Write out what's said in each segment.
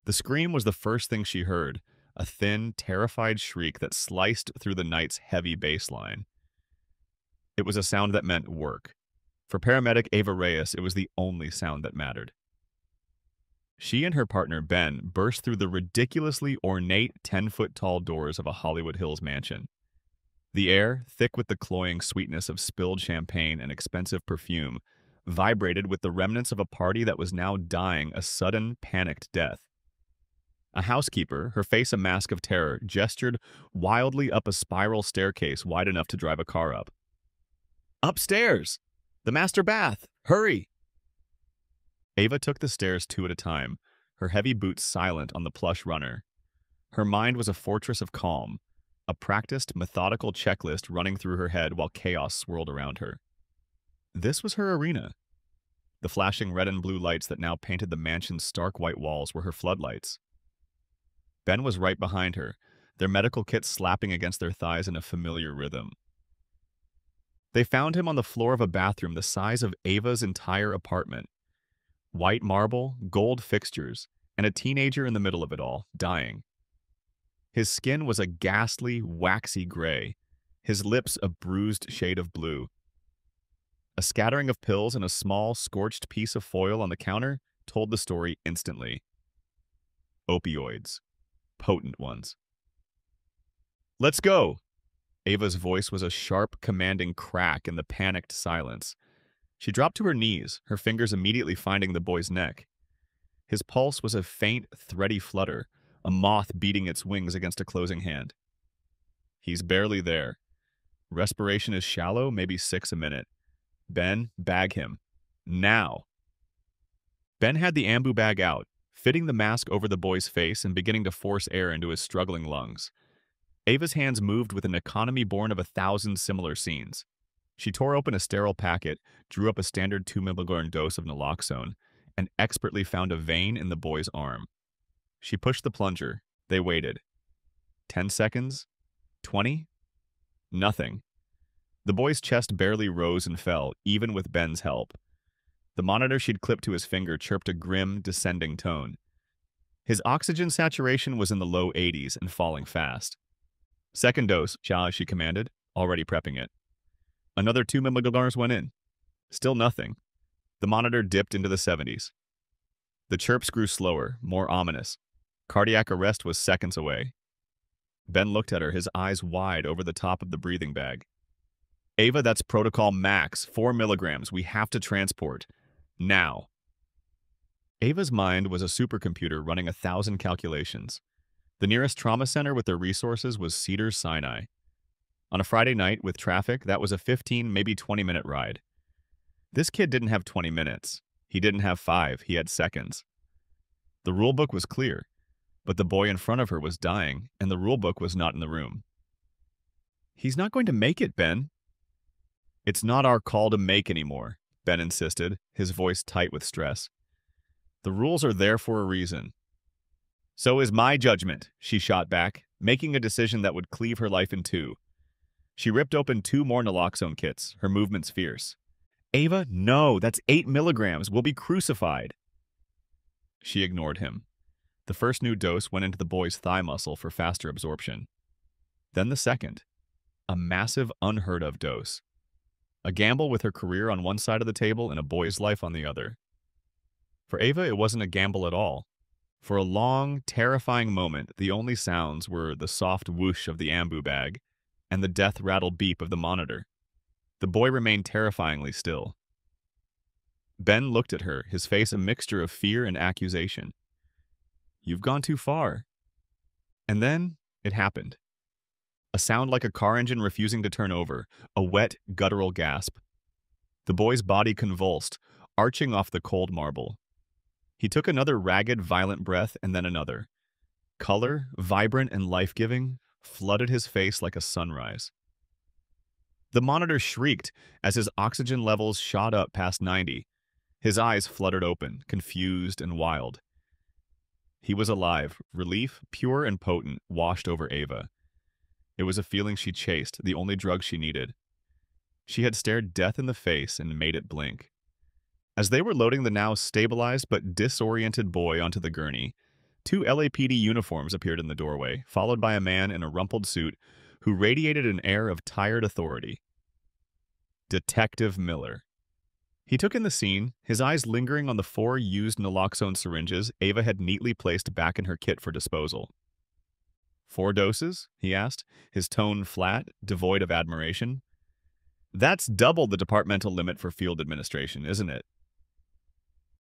The scream was the first thing she heard, a thin, terrified shriek that sliced through the night's heavy bass line. It was a sound that meant work. For paramedic Ava Reyes, it was the only sound that mattered. She and her partner, Ben, burst through the ridiculously ornate 10-foot-tall doors of a Hollywood Hills mansion. The air, thick with the cloying sweetness of spilled champagne and expensive perfume, vibrated with the remnants of a party that was now dying a sudden, panicked death. A housekeeper, her face a mask of terror, gestured wildly up a spiral staircase wide enough to drive a car up. "Upstairs! The master bath! Hurry!" Ava took the stairs two at a time, her heavy boots silent on the plush runner. Her mind was a fortress of calm, a practiced, methodical checklist running through her head while chaos swirled around her. This was her arena. The flashing red and blue lights that now painted the mansion's stark white walls were her floodlights. Ben was right behind her, their medical kits slapping against their thighs in a familiar rhythm. They found him on the floor of a bathroom the size of Ava's entire apartment. White marble, gold fixtures, and a teenager in the middle of it all, dying. His skin was a ghastly, waxy gray, his lips a bruised shade of blue. A scattering of pills and a small, scorched piece of foil on the counter told the story instantly. Opioids. Potent ones. "Let's go!" Ava's voice was a sharp, commanding crack in the panicked silence. She dropped to her knees, her fingers immediately finding the boy's neck. His pulse was a faint, thready flutter, a moth beating its wings against a closing hand. He's barely there. Respiration is shallow, maybe 6 a minute. Ben, bag him. Now! Ben had the ambu bag out, fitting the mask over the boy's face and beginning to force air into his struggling lungs. Ava's hands moved with an economy born of 1,000 similar scenes. She tore open a sterile packet, drew up a standard 2 mg dose of naloxone, and expertly found a vein in the boy's arm. She pushed the plunger. They waited. 10 seconds? 20? Nothing. The boy's chest barely rose and fell, even with Ben's help. The monitor she'd clipped to his finger chirped a grim, descending tone. His oxygen saturation was in the low 80s and falling fast. "Second dose," she commanded, already prepping it. Another 2 mg went in. Still nothing. The monitor dipped into the 70s. The chirps grew slower, more ominous. Cardiac arrest was seconds away. Ben looked at her, his eyes wide over the top of the breathing bag. "Ava, that's protocol max, 4 milligrams. We have to transport. Now." Ava's mind was a supercomputer running 1,000 calculations. The nearest trauma center with their resources was Cedars-Sinai. On a Friday night with traffic, that was a 15, maybe 20-minute ride. This kid didn't have 20 minutes. He didn't have 5, he had seconds. The rulebook was clear, but the boy in front of her was dying, and the rulebook was not in the room. "He's not going to make it, Ben." "It's not our call to make anymore," Ben insisted, his voice tight with stress. "The rules are there for a reason." "So is my judgment," she shot back, making a decision that would cleave her life in two. She ripped open 2 more naloxone kits, her movements fierce. "Ava, no, that's 8 milligrams. We'll be crucified." She ignored him. The first new dose went into the boy's thigh muscle for faster absorption. Then the second, a massive, unheard-of dose. A gamble with her career on one side of the table and a boy's life on the other. For Ava, it wasn't a gamble at all. For a long, terrifying moment, the only sounds were the soft whoosh of the ambu bag and the death-rattle beep of the monitor. The boy remained terrifyingly still. Ben looked at her, his face a mixture of fear and accusation. "You've gone too far." And then it happened. A sound like a car engine refusing to turn over, a wet, guttural gasp. The boy's body convulsed, arching off the cold marble. He took another ragged, violent breath and then another. Color, vibrant and life-giving, flooded his face like a sunrise. The monitor shrieked as his oxygen levels shot up past 90. His eyes fluttered open, confused and wild. He was alive. Relief, pure and potent, washed over Ava. It was a feeling she chased, the only drug she needed. She had stared death in the face and made it blink. As they were loading the now stabilized but disoriented boy onto the gurney, Two LAPD uniforms appeared in the doorway, followed by a man in a rumpled suit who radiated an air of tired authority. Detective Miller. He took in the scene, his eyes lingering on the 4 used naloxone syringes Ava had neatly placed back in her kit for disposal. 4 doses? He asked, his tone flat, devoid of admiration. That's double the departmental limit for field administration, isn't it?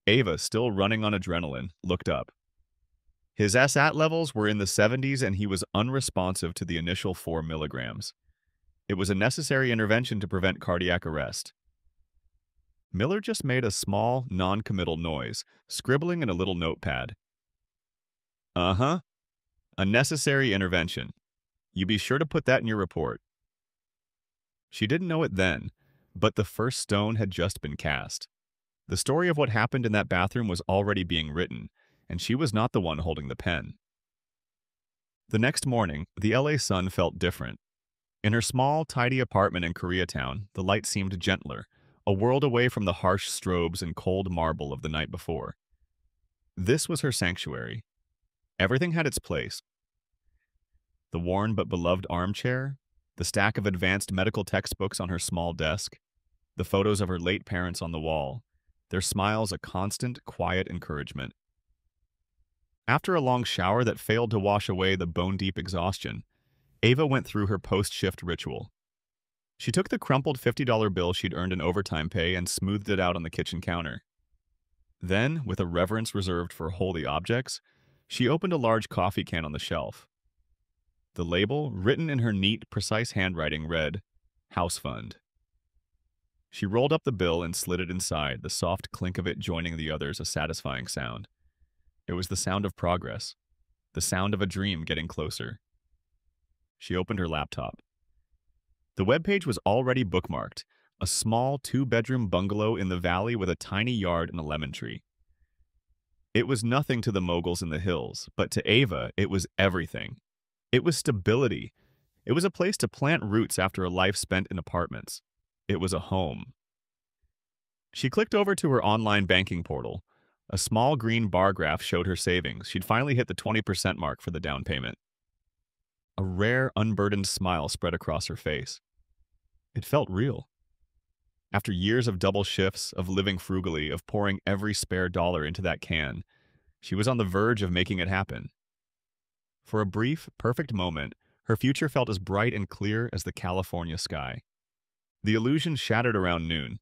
Ava, still running on adrenaline, looked up. His SAT levels were in the 70s and he was unresponsive to the initial 4 milligrams. It was a necessary intervention to prevent cardiac arrest. Miller just made a small, non-committal noise, scribbling in a little notepad. Uh-huh. A necessary intervention. You be sure to put that in your report. She didn't know it then, but the first stone had just been cast. The story of what happened in that bathroom was already being written, and she was not the one holding the pen. The next morning, the LA sun felt different. In her small, tidy apartment in Koreatown, the light seemed gentler, a world away from the harsh strobes and cold marble of the night before. This was her sanctuary. Everything had its place. The worn but beloved armchair, the stack of advanced medical textbooks on her small desk, the photos of her late parents on the wall, their smiles a constant, quiet encouragement. After a long shower that failed to wash away the bone-deep exhaustion, Ava went through her post-shift ritual. She took the crumpled $50 bill she'd earned in overtime pay and smoothed it out on the kitchen counter. Then, with a reverence reserved for holy objects, she opened a large coffee can on the shelf. The label, written in her neat, precise handwriting, read, House Fund. She rolled up the bill and slid it inside, the soft clink of it joining the others a satisfying sound. It was the sound of progress, the sound of a dream getting closer. She opened her laptop. The webpage was already bookmarked, a small 2-bedroom bungalow in the valley with a tiny yard and a lemon tree. It was nothing to the moguls in the hills, but to Ava, it was everything. It was stability. It was a place to plant roots after a life spent in apartments. It was a home. She clicked over to her online banking portal. A small green bar graph showed her savings. She'd finally hit the 20% mark for the down payment. A rare, unburdened smile spread across her face. It felt real. After years of double shifts, of living frugally, of pouring every spare dollar into that can, she was on the verge of making it happen. For a brief, perfect moment, her future felt as bright and clear as the California sky. The illusion shattered around noon.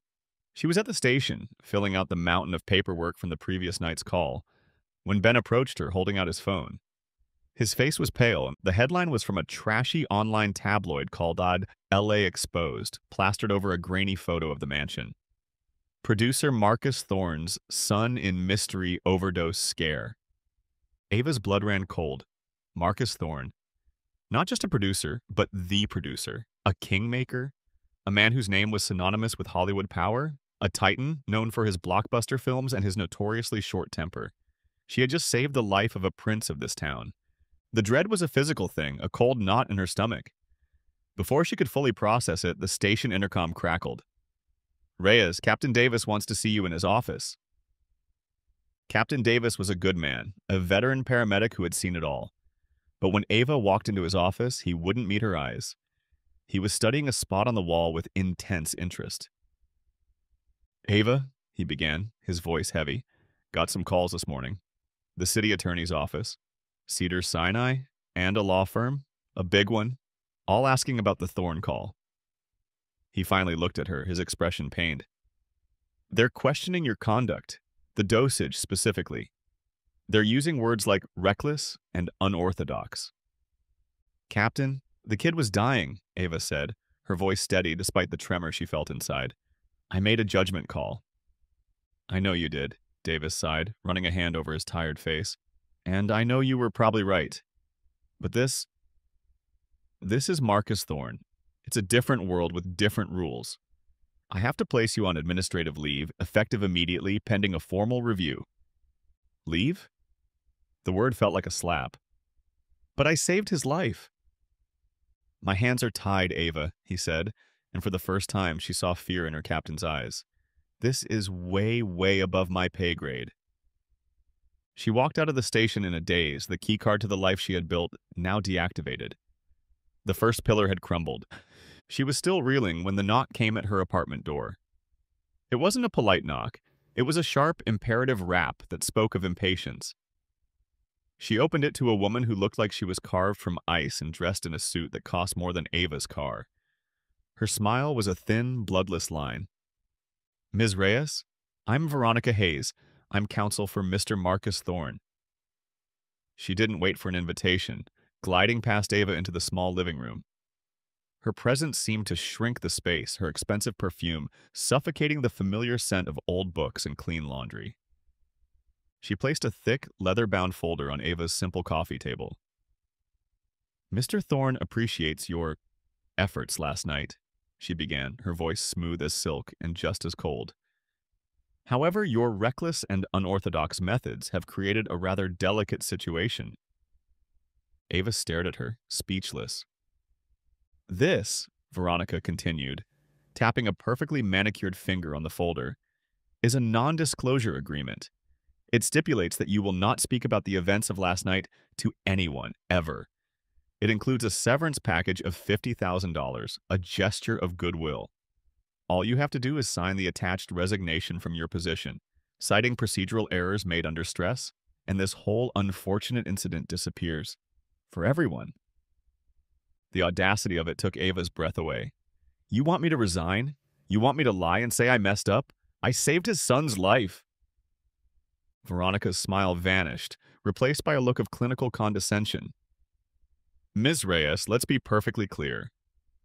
She was at the station, filling out the mountain of paperwork from the previous night's call, when Ben approached her, holding out his phone. His face was pale, and the headline was from a trashy online tabloid called LA Exposed, plastered over a grainy photo of the mansion. Producer Marcus Thorne's son in mystery overdose scare. Ava's blood ran cold. Marcus Thorne. Not just a producer, but the producer. A kingmaker. A man whose name was synonymous with Hollywood power. A titan, known for his blockbuster films and his notoriously short temper. She had just saved the life of a prince of this town. The dread was a physical thing, a cold knot in her stomach. Before she could fully process it, the station intercom crackled. Reyes, Captain Davis wants to see you in his office. Captain Davis was a good man, a veteran paramedic who had seen it all. But when Ava walked into his office, he wouldn't meet her eyes. He was studying a spot on the wall with intense interest. Ava, he began, his voice heavy, got some calls this morning. The city attorney's office, Cedars-Sinai, and a law firm, a big one, all asking about the Thorne call. He finally looked at her, his expression pained. They're questioning your conduct, the dosage specifically. They're using words like reckless and unorthodox. Captain, the kid was dying, Ava said, her voice steady despite the tremor she felt inside. I made a judgment call. I know you did, Davis sighed, running a hand over his tired face. And I know you were probably right. But this is Marcus Thorne. It's a different world with different rules. I have to place you on administrative leave, effective immediately, pending a formal review. Leave? The word felt like a slap. But I saved his life. My hands are tied, Ava, he said, and for the first time she saw fear in her captain's eyes. This is way, way above my pay grade. She walked out of the station in a daze, the keycard to the life she had built now deactivated. The first pillar had crumbled. She was still reeling when the knock came at her apartment door. It wasn't a polite knock. It was a sharp, imperative rap that spoke of impatience. She opened it to a woman who looked like she was carved from ice and dressed in a suit that cost more than Ava's car. Her smile was a thin, bloodless line. "Ms. Reyes? I'm Veronica Hayes. I'm counsel for Mr. Marcus Thorne." She didn't wait for an invitation, gliding past Ava into the small living room. Her presence seemed to shrink the space, her expensive perfume suffocating the familiar scent of old books and clean laundry. She placed a thick, leather-bound folder on Ava's simple coffee table. "Mr. Thorne appreciates your efforts last night," she began, her voice smooth as silk and just as cold. "However, your reckless and unorthodox methods have created a rather delicate situation." Ava stared at her, speechless. "This," Veronica continued, tapping a perfectly manicured finger on the folder, "is a non-disclosure agreement. It stipulates that you will not speak about the events of last night to anyone, ever. It includes a severance package of $50,000, a gesture of goodwill. All you have to do is sign the attached resignation from your position, citing procedural errors made under stress, and this whole unfortunate incident disappears. For everyone." The audacity of it took Ava's breath away. "You want me to resign? You want me to lie and say I messed up? I saved his son's life." Veronica's smile vanished, replaced by a look of clinical condescension. "Ms. Reyes, let's be perfectly clear.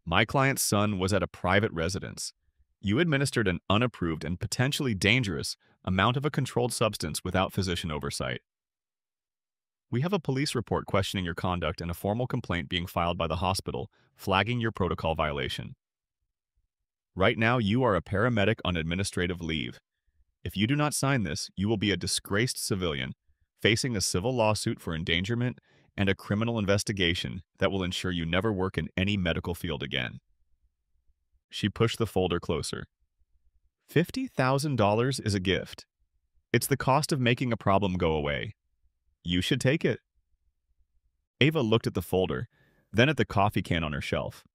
My client's son was at a private residence. You administered an unapproved and potentially dangerous amount of a controlled substance without physician oversight. We have a police report questioning your conduct and a formal complaint being filed by the hospital, flagging your protocol violation. Right now, you are a paramedic on administrative leave. If you do not sign this, you will be a disgraced civilian, facing a civil lawsuit for endangerment and a criminal investigation that will ensure you never work in any medical field again." She pushed the folder closer. $50,000 is a gift. It's the cost of making a problem go away. You should take it. Ava looked at the folder, then at the coffee can on her shelf.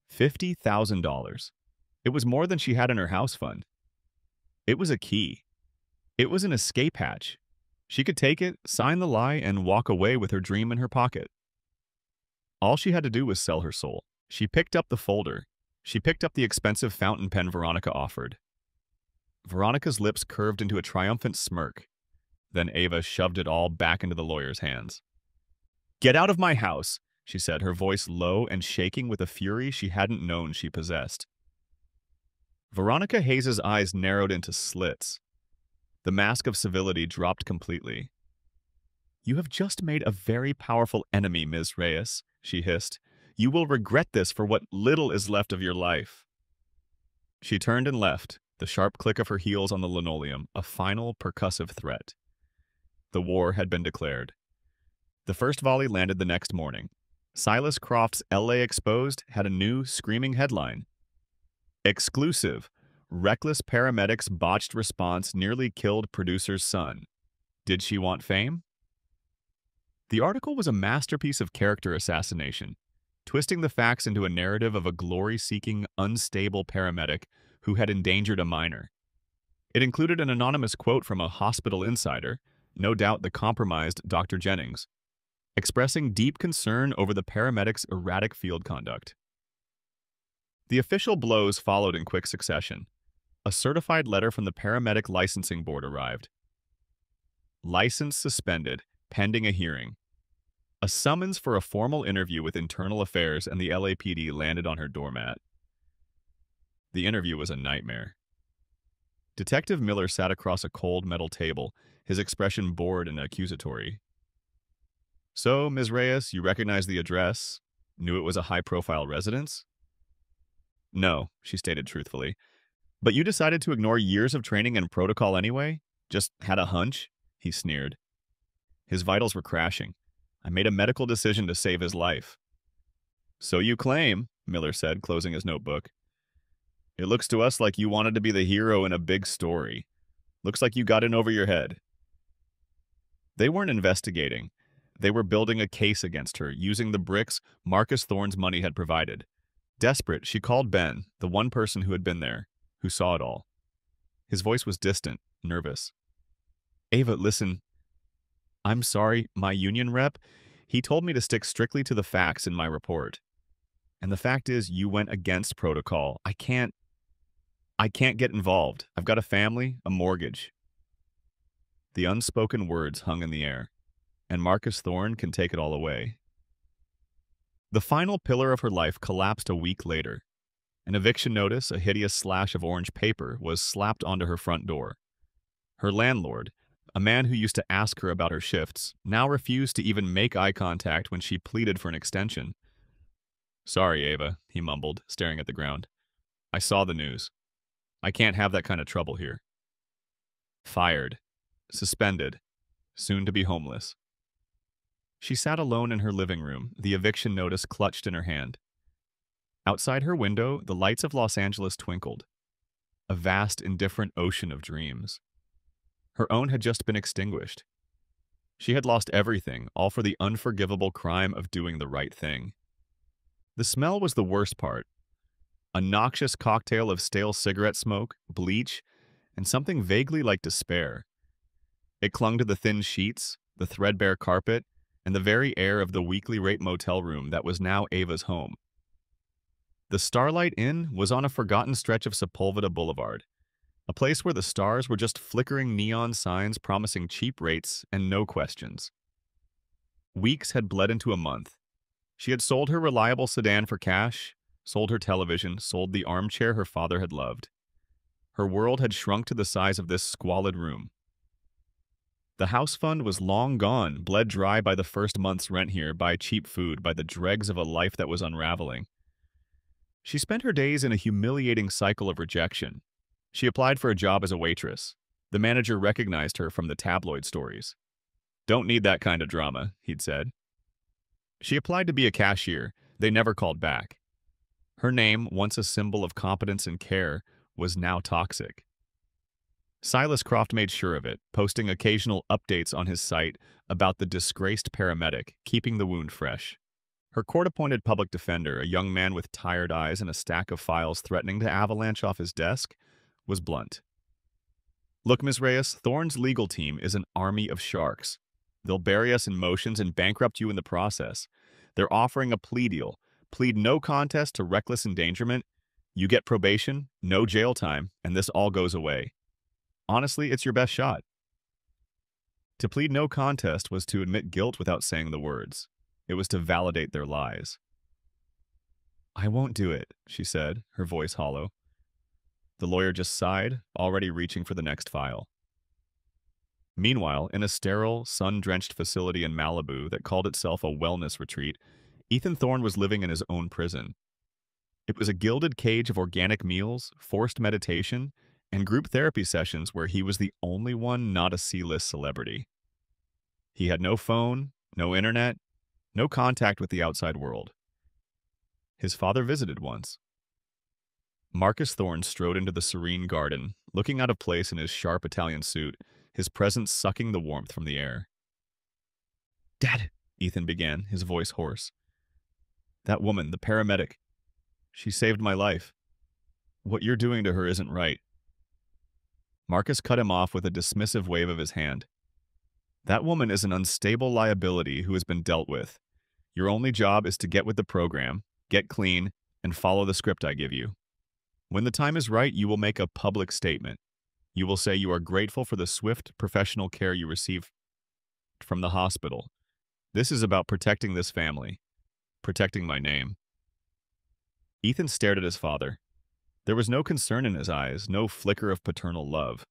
$50,000. It was more than she had in her house fund. It was a key. It was an escape hatch. She could take it, sign the lie, and walk away with her dream in her pocket. All she had to do was sell her soul. She picked up the folder. She picked up the expensive fountain pen Veronica offered. Veronica's lips curved into a triumphant smirk. Then Ava shoved it all back into the lawyer's hands. "Get out of my house," she said, her voice low and shaking with a fury she hadn't known she possessed. Veronica Hayes's eyes narrowed into slits. The mask of civility dropped completely. "You have just made a very powerful enemy, Ms. Reyes," she hissed. "You will regret this for what little is left of your life." She turned and left, the sharp click of her heels on the linoleum, a final percussive threat. The war had been declared. The first volley landed the next morning. Silas Croft's LA Exposed had a new, screaming headline. "Exclusive. Reckless paramedics' botched response nearly killed producer's son. Did she want fame?" The article was a masterpiece of character assassination, twisting the facts into a narrative of a glory-seeking, unstable paramedic who had endangered a minor. It included an anonymous quote from a hospital insider, no doubt the compromised Dr. Jennings, expressing deep concern over the paramedic's erratic field conduct. The official blows followed in quick succession. A certified letter from the Paramedic Licensing Board arrived. License suspended, pending a hearing. A summons for a formal interview with Internal Affairs and the LAPD landed on her doormat. The interview was a nightmare. Detective Miller sat across a cold metal table, his expression bored and accusatory. "So, Ms. Reyes, you recognize the address? Knew it was a high-profile residence?" "No," she stated truthfully. "But you decided to ignore years of training and protocol anyway? Just had a hunch?" he sneered. His vitals were crashing. "I made a medical decision to save his life." "So you claim," Miller said, closing his notebook. "It looks to us like you wanted to be the hero in a big story. Looks like you got in over your head." They weren't investigating. They were building a case against her, using the bricks Marcus Thorne's money had provided. Desperate, she called Ben, the one person who had been there, who saw it all. His voice was distant, nervous. "Ava, listen. I'm sorry, my union rep, he told me to stick strictly to the facts in my report. And the fact is, you went against protocol. I can't get involved. I've got a family, a mortgage." The unspoken words hung in the air, and Marcus Thorne can take it all away. The final pillar of her life collapsed a week later. An eviction notice, a hideous slash of orange paper, was slapped onto her front door. Her landlord, a man who used to ask her about her shifts, now refused to even make eye contact when she pleaded for an extension. "Sorry, Ava," he mumbled, staring at the ground. "I saw the news. I can't have that kind of trouble here." Fired. Suspended. Soon to be homeless. She sat alone in her living room, the eviction notice clutched in her hand. Outside her window, the lights of Los Angeles twinkled. A vast, indifferent ocean of dreams. Her own had just been extinguished. She had lost everything, all for the unforgivable crime of doing the right thing. The smell was the worst part. A noxious cocktail of stale cigarette smoke, bleach, and something vaguely like despair. It clung to the thin sheets, the threadbare carpet, and the very air of the weekly rate motel room that was now Ava's home. The Starlight Inn was on a forgotten stretch of Sepulveda Boulevard, a place where the stars were just flickering neon signs promising cheap rates and no questions. Weeks had bled into a month. She had sold her reliable sedan for cash, sold her television, sold the armchair her father had loved. Her world had shrunk to the size of this squalid room. The house fund was long gone, bled dry by the first month's rent here, by cheap food, by the dregs of a life that was unraveling. She spent her days in a humiliating cycle of rejection. She applied for a job as a waitress. The manager recognized her from the tabloid stories. "Don't need that kind of drama," he'd said. She applied to be a cashier. They never called back. Her name, once a symbol of competence and care, was now toxic. Silas Croft made sure of it, posting occasional updates on his site about the disgraced paramedic, keeping the wound fresh. Her court-appointed public defender, a young man with tired eyes and a stack of files threatening to avalanche off his desk, was blunt. "Look, Ms. Reyes, Thorne's legal team is an army of sharks. They'll bury us in motions and bankrupt you in the process. They're offering a plea deal. Plead no contest to reckless endangerment. You get probation, no jail time, and this all goes away. Honestly, it's your best shot." To plead no contest was to admit guilt without saying the words. It was to validate their lies. "I won't do it," she said, her voice hollow. The lawyer just sighed, already reaching for the next file. Meanwhile, in a sterile, sun-drenched facility in Malibu that called itself a wellness retreat, Ethan Thorne was living in his own prison. It was a gilded cage of organic meals, forced meditation, and group therapy sessions where he was the only one not a C-list celebrity. He had no phone, no internet, no contact with the outside world. His father visited once. Marcus Thorne strode into the serene garden, looking out of place in his sharp Italian suit, his presence sucking the warmth from the air. "Dad," Ethan began, his voice hoarse. "That woman, the paramedic, she saved my life. What you're doing to her isn't right." Marcus cut him off with a dismissive wave of his hand. "That woman is an unstable liability who has been dealt with. Your only job is to get with the program, get clean, and follow the script I give you. When the time is right, you will make a public statement. You will say you are grateful for the swift professional care you received from the hospital. This is about protecting this family, protecting my name." Ethan stared at his father. There was no concern in his eyes, no flicker of paternal love,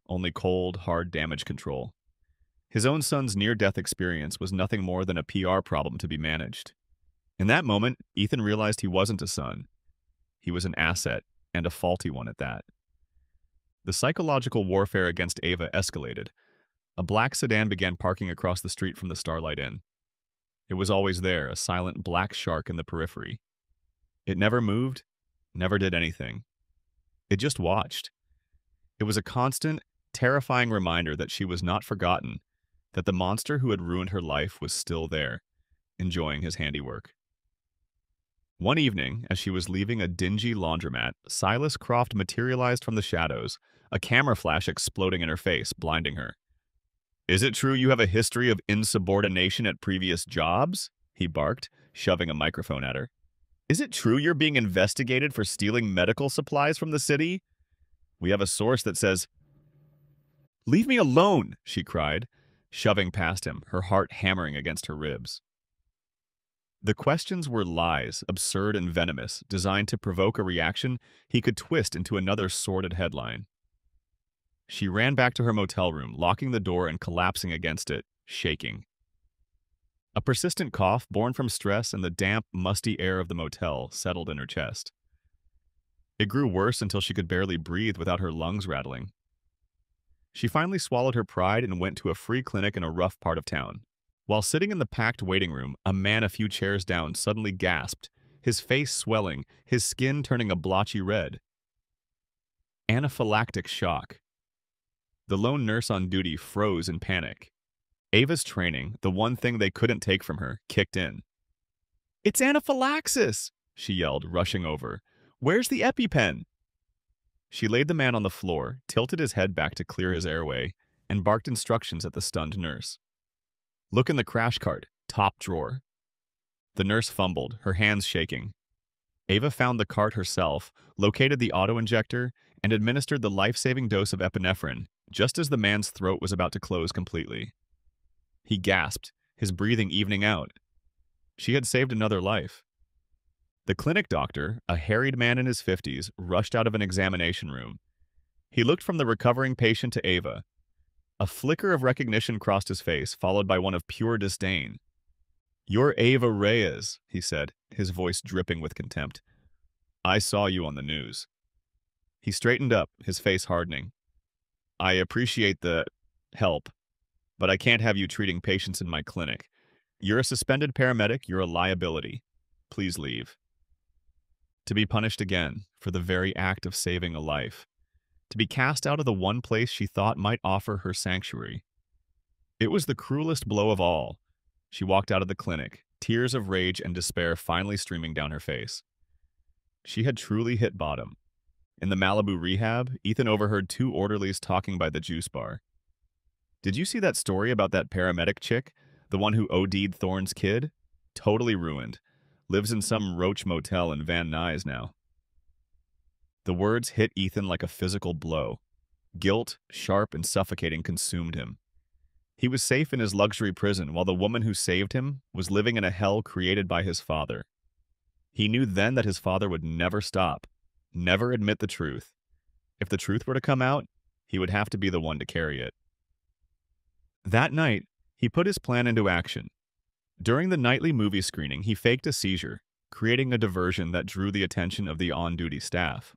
only cold, hard damage control. His own son's near-death experience was nothing more than a PR problem to be managed. In that moment, Ethan realized he wasn't a son. He was an asset, and a faulty one at that. The psychological warfare against Ava escalated. A black sedan began parking across the street from the Starlight Inn. It was always there, a silent black shark in the periphery. It never moved, never did anything. It just watched. It was a constant, terrifying reminder that she was not forgotten, that the monster who had ruined her life was still there, enjoying his handiwork. One evening, as she was leaving a dingy laundromat, Silas Croft materialized from the shadows, a camera flash exploding in her face, blinding her. "Is it true you have a history of insubordination at previous jobs?" he barked, shoving a microphone at her. "Is it true you're being investigated for stealing medical supplies from the city? We have a source that says—" "Leave me alone!" she cried, shoving past him, her heart hammering against her ribs. The questions were lies, absurd and venomous, designed to provoke a reaction he could twist into another sordid headline. She ran back to her motel room, locking the door and collapsing against it, shaking. A persistent cough, born from stress and the damp, musty air of the motel, settled in her chest. It grew worse until she could barely breathe without her lungs rattling. She finally swallowed her pride and went to a free clinic in a rough part of town. While sitting in the packed waiting room, a man a few chairs down suddenly gasped, his face swelling, his skin turning a blotchy red. Anaphylactic shock. The lone nurse on duty froze in panic. Ava's training, the one thing they couldn't take from her, kicked in. "It's anaphylaxis!" she yelled, rushing over. "Where's the EpiPen?" She laid the man on the floor, tilted his head back to clear his airway, and barked instructions at the stunned nurse. "Look in the crash cart, top drawer." The nurse fumbled, her hands shaking. Ava found the cart herself, located the auto-injector, and administered the life-saving dose of epinephrine, just as the man's throat was about to close completely. He gasped, his breathing evening out. She had saved another life. The clinic doctor, a harried man in his 50s, rushed out of an examination room. He looked from the recovering patient to Ava. A flicker of recognition crossed his face, followed by one of pure disdain. "You're Ava Reyes," he said, his voice dripping with contempt. "I saw you on the news." He straightened up, his face hardening. "I appreciate the help, but I can't have you treating patients in my clinic. You're a suspended paramedic, you're a liability. Please leave." To be punished again for the very act of saving a life. To be cast out of the one place she thought might offer her sanctuary. It was the cruelest blow of all. She walked out of the clinic, tears of rage and despair finally streaming down her face. She had truly hit bottom. In the Malibu rehab, Ethan overheard two orderlies talking by the juice bar. "Did you see that story about that paramedic chick, the one who OD'd Thorne's kid? Totally ruined. Lives in some roach motel in Van Nuys now." The words hit Ethan like a physical blow. Guilt, sharp and suffocating, consumed him. He was safe in his luxury prison while the woman who saved him was living in a hell created by his father. He knew then that his father would never stop, never admit the truth. If the truth were to come out, he would have to be the one to carry it. That night, he put his plan into action. During the nightly movie screening, he faked a seizure, creating a diversion that drew the attention of the on-duty staff.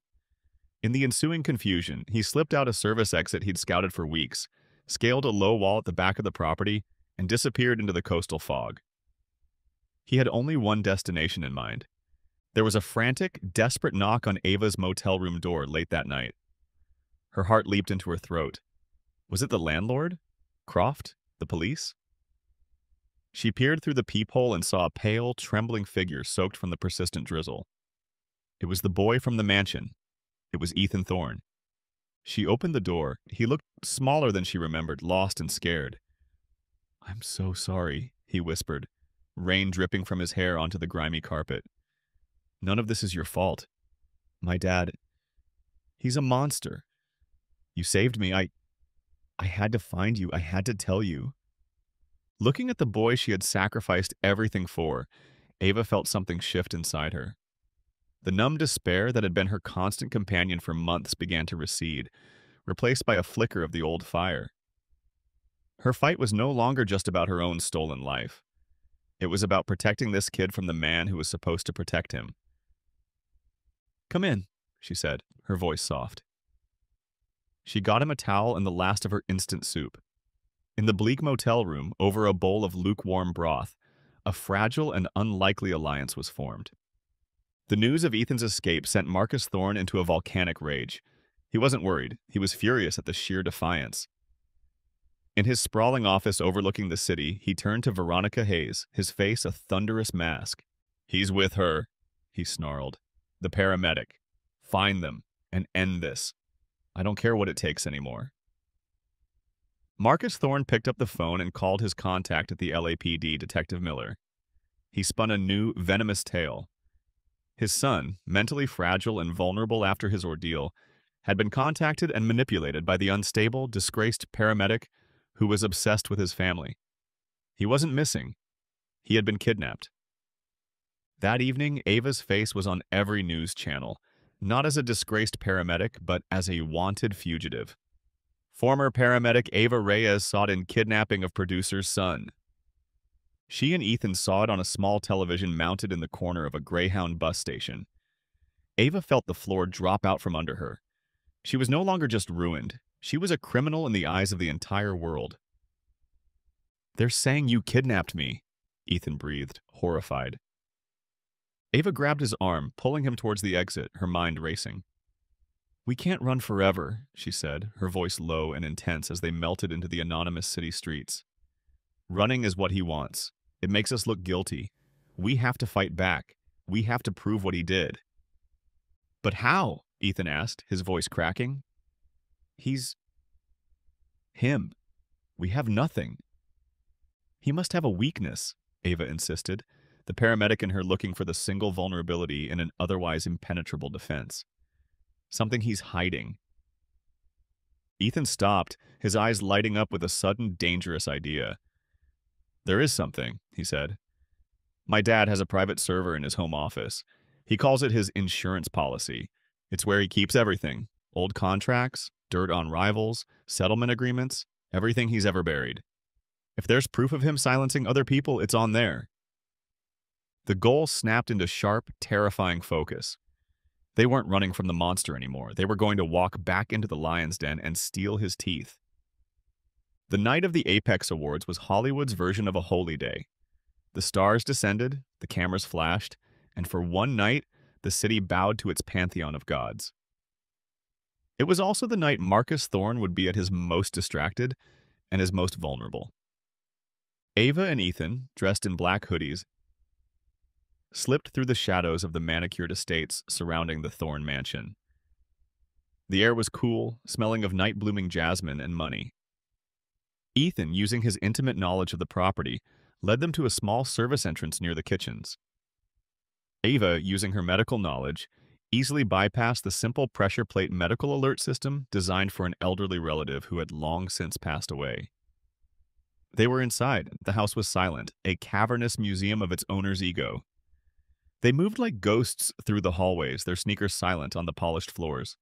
In the ensuing confusion, he slipped out a service exit he'd scouted for weeks, scaled a low wall at the back of the property, and disappeared into the coastal fog. He had only one destination in mind. There was a frantic, desperate knock on Ava's motel room door late that night. Her heart leaped into her throat. Was it the landlord? Croft? The police? She peered through the peephole and saw a pale, trembling figure soaked from the persistent drizzle. It was the boy from the mansion. It was Ethan Thorne. She opened the door. He looked smaller than she remembered, lost and scared. "I'm so sorry," he whispered, rain dripping from his hair onto the grimy carpet. "None of this is your fault. My dad, he's a monster. You saved me. I had to find you. I had to tell you." Looking at the boy she had sacrificed everything for, Ava felt something shift inside her. The numb despair that had been her constant companion for months began to recede, replaced by a flicker of the old fire. Her fight was no longer just about her own stolen life. It was about protecting this kid from the man who was supposed to protect him. "Come in," she said, her voice soft. She got him a towel and the last of her instant soup. In the bleak motel room, over a bowl of lukewarm broth, a fragile and unlikely alliance was formed. The news of Ethan's escape sent Marcus Thorne into a volcanic rage. He wasn't worried. He was furious at the sheer defiance. In his sprawling office overlooking the city, he turned to Veronica Hayes, his face a thunderous mask. "He's with her," he snarled. "The paramedic. Find them and end this. I don't care what it takes anymore." Marcus Thorne picked up the phone and called his contact at the LAPD, Detective Miller. He spun a new, venomous tale. His son, mentally fragile and vulnerable after his ordeal, had been contacted and manipulated by the unstable, disgraced paramedic who was obsessed with his family. He wasn't missing. He had been kidnapped. That evening, Ava's face was on every news channel, not as a disgraced paramedic, but as a wanted fugitive. Former paramedic Ava Reyes sought in kidnapping of producer's son. She and Ethan saw it on a small television mounted in the corner of a Greyhound bus station. Ava felt the floor drop out from under her. She was no longer just ruined. She was a criminal in the eyes of the entire world. "They're saying you kidnapped me," Ethan breathed, horrified. Ava grabbed his arm, pulling him towards the exit, her mind racing. "We can't run forever," she said, her voice low and intense as they melted into the anonymous city streets. "Running is what he wants. It makes us look guilty. We have to fight back. We have to prove what he did." "But how?" Ethan asked, his voice cracking. "He's him. We have nothing." "He must have a weakness," Ava insisted, the paramedic in her looking for the single vulnerability in an otherwise impenetrable defense. "Something he's hiding." Ethan stopped, his eyes lighting up with a sudden, dangerous idea. "There is something," he said. "My dad has a private server in his home office. He calls it his insurance policy. It's where he keeps everything. Old contracts, dirt on rivals, settlement agreements, everything he's ever buried. If there's proof of him silencing other people, it's on there." The goal snapped into sharp, terrifying focus. They weren't running from the monster anymore. They were going to walk back into the lion's den and steal his teeth. The night of the Apex Awards was Hollywood's version of a holy day. The stars descended, the cameras flashed, and for one night, the city bowed to its pantheon of gods. It was also the night Marcus Thorne would be at his most distracted and his most vulnerable. Ava and Ethan, dressed in black hoodies, slipped through the shadows of the manicured estates surrounding the Thorne mansion. The air was cool, smelling of night-blooming jasmine and money. Ethan, using his intimate knowledge of the property, led them to a small service entrance near the kitchens. Ava, using her medical knowledge, easily bypassed the simple pressure plate medical alert system designed for an elderly relative who had long since passed away. They were inside. The house was silent, a cavernous museum of its owner's ego. They moved like ghosts through the hallways, their sneakers silent on the polished floors.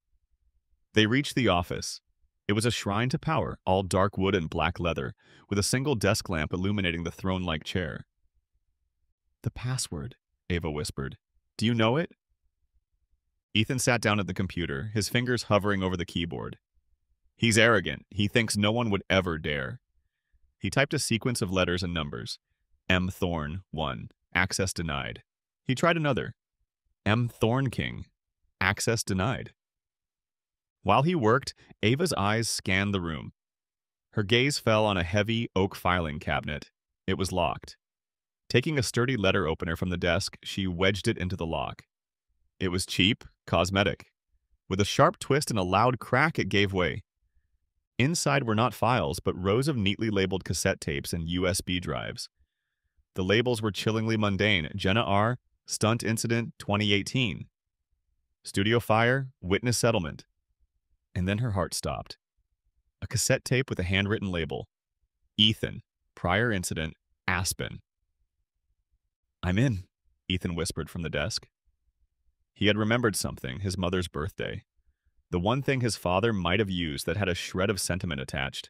They reached the office. It was a shrine to power, all dark wood and black leather, with a single desk lamp illuminating the throne-like chair. "The password," Ava whispered. "Do you know it?" Ethan sat down at the computer, his fingers hovering over the keyboard. "He's arrogant. He thinks no one would ever dare." He typed a sequence of letters and numbers. M. Thorne, 1. Access denied. He tried another. M. Thorne King. Access denied. While he worked, Ava's eyes scanned the room. Her gaze fell on a heavy oak filing cabinet. It was locked. Taking a sturdy letter opener from the desk, she wedged it into the lock. It was cheap, cosmetic. With a sharp twist and a loud crack, it gave way. Inside were not files, but rows of neatly labeled cassette tapes and USB drives. The labels were chillingly mundane. Jenna R., Stunt Incident 2018. Studio Fire, Witness Settlement. And then her heart stopped. A cassette tape with a handwritten label. Ethan, Prior Incident, Aspen. "I'm in," Ethan whispered from the desk. He had remembered something, his mother's birthday. The one thing his father might have used that had a shred of sentiment attached.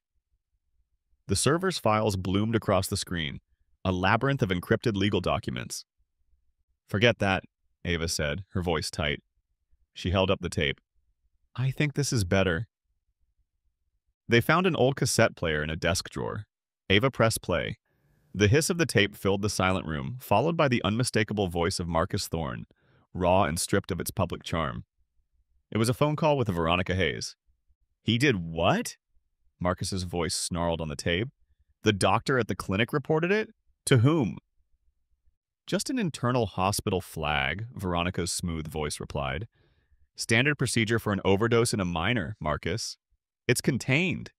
The server's files bloomed across the screen, a labyrinth of encrypted legal documents. "Forget that," Ava said, her voice tight. She held up the tape. "I think this is better." They found an old cassette player in a desk drawer. Ava pressed play. The hiss of the tape filled the silent room, followed by the unmistakable voice of Marcus Thorne, raw and stripped of its public charm. It was a phone call with Veronica Hayes. "He did what?" Marcus's voice snarled on the tape. The doctor at the clinic reported it? To whom? Just an internal hospital flag, Veronica's smooth voice replied. Standard procedure for an overdose in a minor, Marcus. It's contained.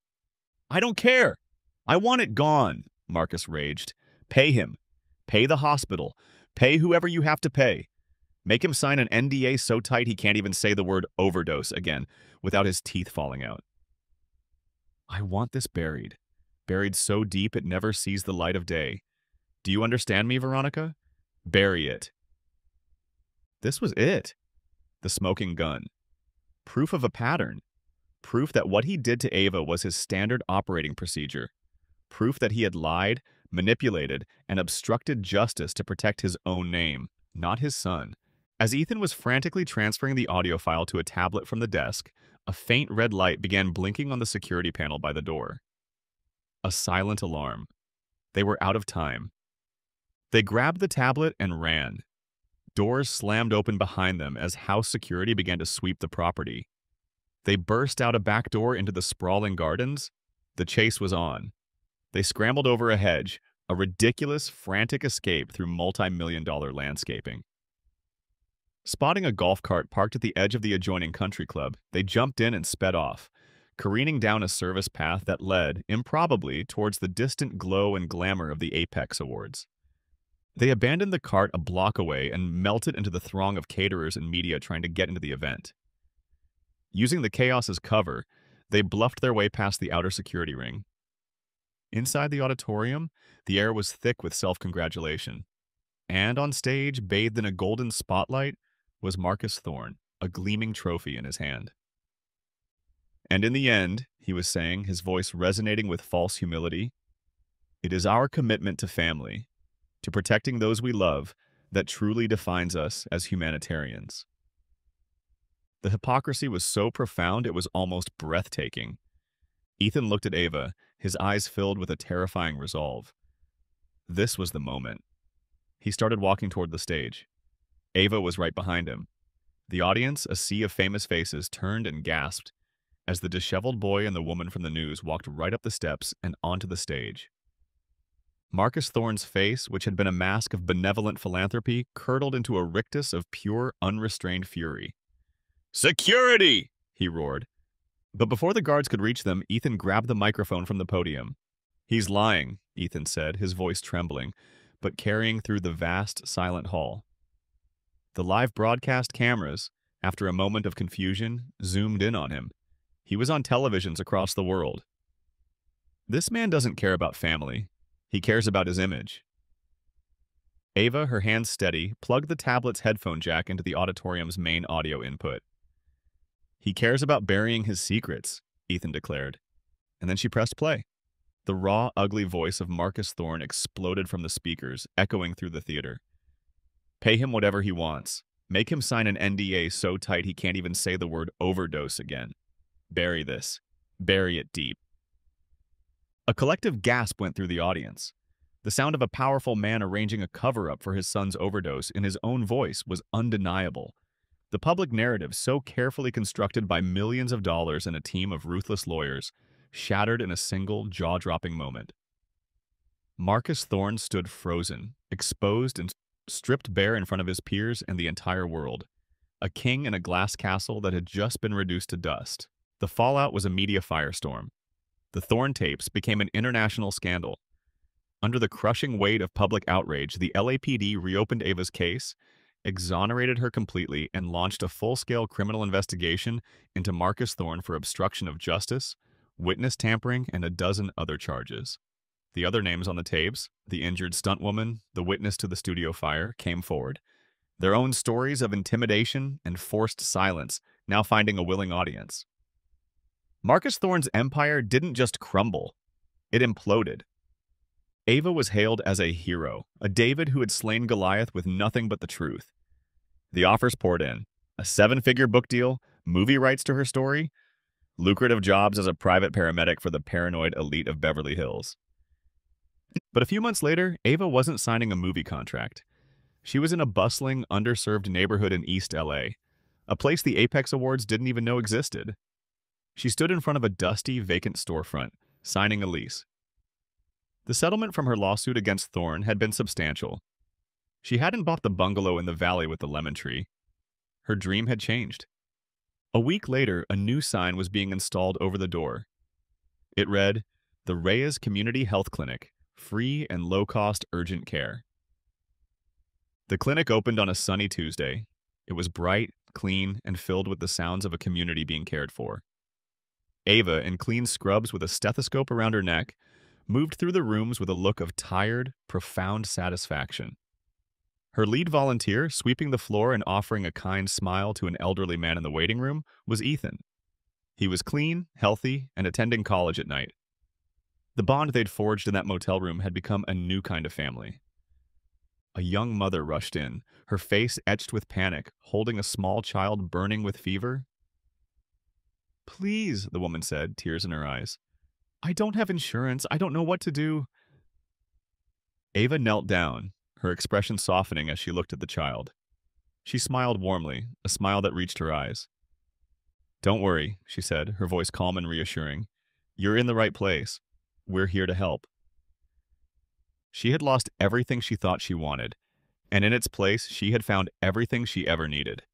I don't care. I want it gone, Marcus raged. Pay him. Pay the hospital. Pay whoever you have to pay. Make him sign an NDA so tight he can't even say the word overdose again without his teeth falling out. I want this buried. Buried so deep it never sees the light of day. Do you understand me, Veronica? Bury it. This was it. The smoking gun. Proof of a pattern. Proof that what he did to Ava was his standard operating procedure. Proof that he had lied, manipulated, and obstructed justice to protect his own name, not his son. As Ethan was frantically transferring the audio file to a tablet from the desk, a faint red light began blinking on the security panel by the door. A silent alarm. They were out of time. They grabbed the tablet and ran. Doors slammed open behind them as house security began to sweep the property. They burst out a back door into the sprawling gardens. The chase was on. They scrambled over a hedge, a ridiculous, frantic escape through multi-million-dollar landscaping. Spotting a golf cart parked at the edge of the adjoining country club, they jumped in and sped off, careening down a service path that led, improbably, towards the distant glow and glamour of the Apex Awards. They abandoned the cart a block away and melted into the throng of caterers and media trying to get into the event. Using the chaos as cover, they bluffed their way past the outer security ring. Inside the auditorium, the air was thick with self-congratulation. And on stage, bathed in a golden spotlight, was Marcus Thorne, a gleaming trophy in his hand. And in the end, he was saying, his voice resonating with false humility, it is our commitment to family, to protecting those we love, that truly defines us as humanitarians. The hypocrisy was so profound it was almost breathtaking. Ethan looked at Ava, his eyes filled with a terrifying resolve. This was the moment. He started walking toward the stage. Ava was right behind him. The audience, a sea of famous faces, turned and gasped as the disheveled boy and the woman from the news walked right up the steps and onto the stage. Marcus Thorne's face, which had been a mask of benevolent philanthropy, curdled into a rictus of pure, unrestrained fury. Security! He roared. But before the guards could reach them, Ethan grabbed the microphone from the podium. He's lying, Ethan said, his voice trembling, but carrying through the vast, silent hall. The live broadcast cameras, after a moment of confusion, zoomed in on him. He was on televisions across the world. This man doesn't care about family. He cares about his image. Ava, her hands steady, plugged the tablet's headphone jack into the auditorium's main audio input. He cares about burying his secrets, Ethan declared. And then she pressed play. The raw, ugly voice of Marcus Thorne exploded from the speakers, echoing through the theater. Pay him whatever he wants. Make him sign an NDA so tight he can't even say the word overdose again. Bury this. Bury it deep. A collective gasp went through the audience. The sound of a powerful man arranging a cover-up for his son's overdose in his own voice was undeniable. The public narrative, so carefully constructed by millions of dollars and a team of ruthless lawyers, shattered in a single, jaw-dropping moment. Marcus Thorne stood frozen, exposed and stripped bare in front of his peers and the entire world. A king in a glass castle that had just been reduced to dust. The fallout was a media firestorm. The Thorne tapes became an international scandal. Under the crushing weight of public outrage, the LAPD reopened Ava's case, exonerated her completely, and launched a full-scale criminal investigation into Marcus Thorne for obstruction of justice, witness tampering, and a dozen other charges. The other names on the tapes, the injured stuntwoman, the witness to the studio fire, came forward. Their own stories of intimidation and forced silence, now finding a willing audience. Marcus Thorne's empire didn't just crumble, it imploded. Ava was hailed as a hero, a David who had slain Goliath with nothing but the truth. The offers poured in. A 7-figure book deal, movie rights to her story, lucrative jobs as a private paramedic for the paranoid elite of Beverly Hills. But a few months later, Ava wasn't signing a movie contract. She was in a bustling, underserved neighborhood in East LA, a place the Apex Awards didn't even know existed. She stood in front of a dusty, vacant storefront, signing a lease. The settlement from her lawsuit against Thorne had been substantial. She hadn't bought the bungalow in the valley with the lemon tree. Her dream had changed. A week later, a new sign was being installed over the door. It read, "The Reyes Community Health Clinic, free and low-cost urgent care." The clinic opened on a sunny Tuesday. It was bright, clean, and filled with the sounds of a community being cared for. Ava, in clean scrubs with a stethoscope around her neck, moved through the rooms with a look of tired, profound satisfaction. Her lead volunteer, sweeping the floor and offering a kind smile to an elderly man in the waiting room, was Ethan. He was clean, healthy, and attending college at night. The bond they'd forged in that motel room had become a new kind of family. A young mother rushed in, her face etched with panic, holding a small child burning with fever. "Please," the woman said, tears in her eyes. "I don't have insurance. I don't know what to do." Ava knelt down, her expression softening as she looked at the child. She smiled warmly, a smile that reached her eyes. "Don't worry," she said, her voice calm and reassuring. "You're in the right place. We're here to help." She had lost everything she thought she wanted, and in its place, she had found everything she ever needed.